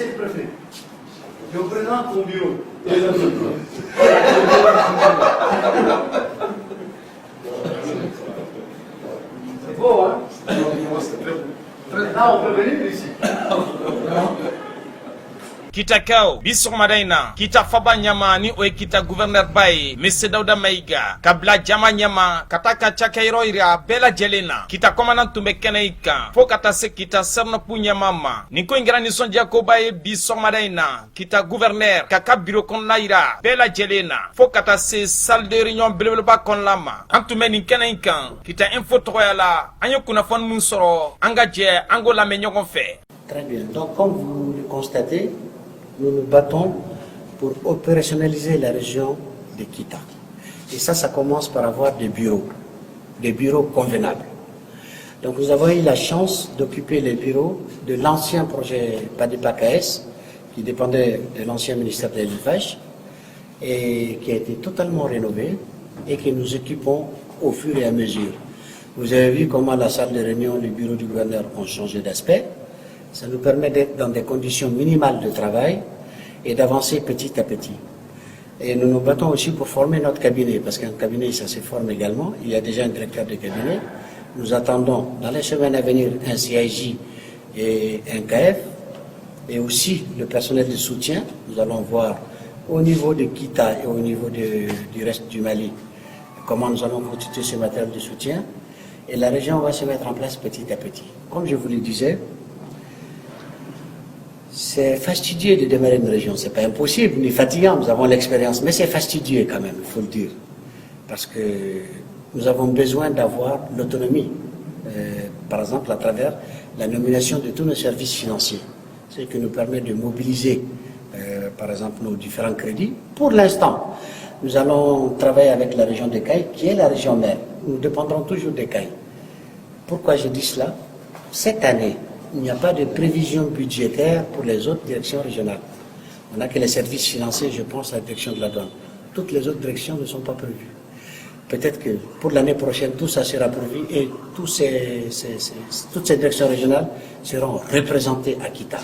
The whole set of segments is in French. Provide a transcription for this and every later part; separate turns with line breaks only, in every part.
le préfet. Je vous présente ton bureau. C'est beau, hein? Maintenant, on peut venir ici.
Kita kaw bisogmada in na kita faba ɲama ni o ye kita gouverneur ba ye mese dawuda mayiga ka bila jama ɲɛma ka taa ka cakɛyɔrɔ yira bɛɛ lajɛlen na kita kɔmanan tun bɛ kɛnɛ yi kan fɔɔ ka taa se kita sɛrɛnɛpu ɲɛma ma nin ko in kɛra nisɔndiyakoba ye bi sɔgɔmada in na kita gouverneur ka ka biro kɔnɔna yira bɛɛ lajɛlen na fɔɔ ka taa se salle de réunion belebeleba kɔnɔna ma an tun bɛ nin kɛnɛ yi kan kita info tɔgɔya la an ye kunnafoni min sɔrɔ an ka jɛ an k'o lamɛn ɲɔgɔn fɛ.
Très bien. Donc, comme vous le constatez, nous nous battons pour opérationnaliser la région de Kita. Et ça commence par avoir des bureaux convenables. Donc nous avons eu la chance d'occuper les bureaux de l'ancien projet PADEPACAS, qui dépendait de l'ancien ministère de l'élevage, et qui a été totalement rénové, et que nous occupons au fur et à mesure. Vous avez vu comment la salle de réunion, les bureaux du gouverneur ont changé d'aspect. Ça nous permet d'être dans des conditions minimales de travail et d'avancer petit à petit. Et nous nous battons aussi pour former notre cabinet, parce qu'un cabinet, ça se forme également. Il y a déjà un directeur de cabinet. Nous attendons dans les semaines à venir un CIJ et un KF, et aussi le personnel de soutien. Nous allons voir au niveau de Kita et au niveau du reste du Mali comment nous allons constituer ce matériel de soutien. Et la région va se mettre en place petit à petit. Comme je vous le disais, c'est fastidieux de démarrer une région. C'est pas impossible ni fatigant, nous avons l'expérience, mais c'est fastidieux quand même, il faut le dire. Parce que nous avons besoin d'avoir l'autonomie, par exemple à travers la nomination de tous nos services financiers. Ce qui nous permet de mobiliser, par exemple, nos différents crédits. Pour l'instant, nous allons travailler avec la région des Cailles, qui est la région mère. Nous dépendrons toujours des Cailles. Pourquoi je dis cela? Cette année, il n'y a pas de prévision budgétaire pour les autres directions régionales. On n'a que les services financiers, je pense, à la direction de la douane. Toutes les autres directions ne sont pas prévues. Peut-être que pour l'année prochaine, tout ça sera prévu et toutes ces directions régionales seront représentées à Kita.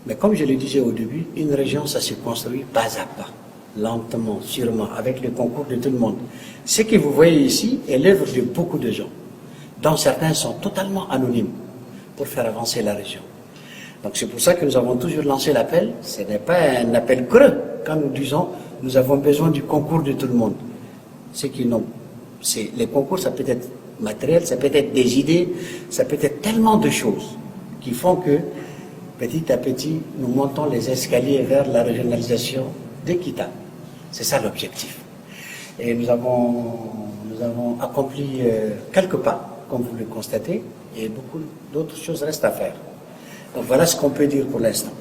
Mais comme je le disais au début, une région, ça se construit pas à pas, lentement, sûrement, avec le concours de tout le monde. Ce que vous voyez ici est l'œuvre de beaucoup de gens, dont certains sont totalement anonymes, pour faire avancer la région. Donc c'est pour ça que nous avons toujours lancé l'appel. Ce n'est pas un appel creux quand nous disons nous avons besoin du concours de tout le monde. Les concours, ça peut être matériel, ça peut être des idées, ça peut être tellement de choses qui font que petit à petit nous montons les escaliers vers la régionalisation de Kita. C'est ça l'objectif. Et nous avons accompli quelques pas, comme vous le constatez, et beaucoup d'autres choses restent à faire. Donc voilà ce qu'on peut dire pour l'instant.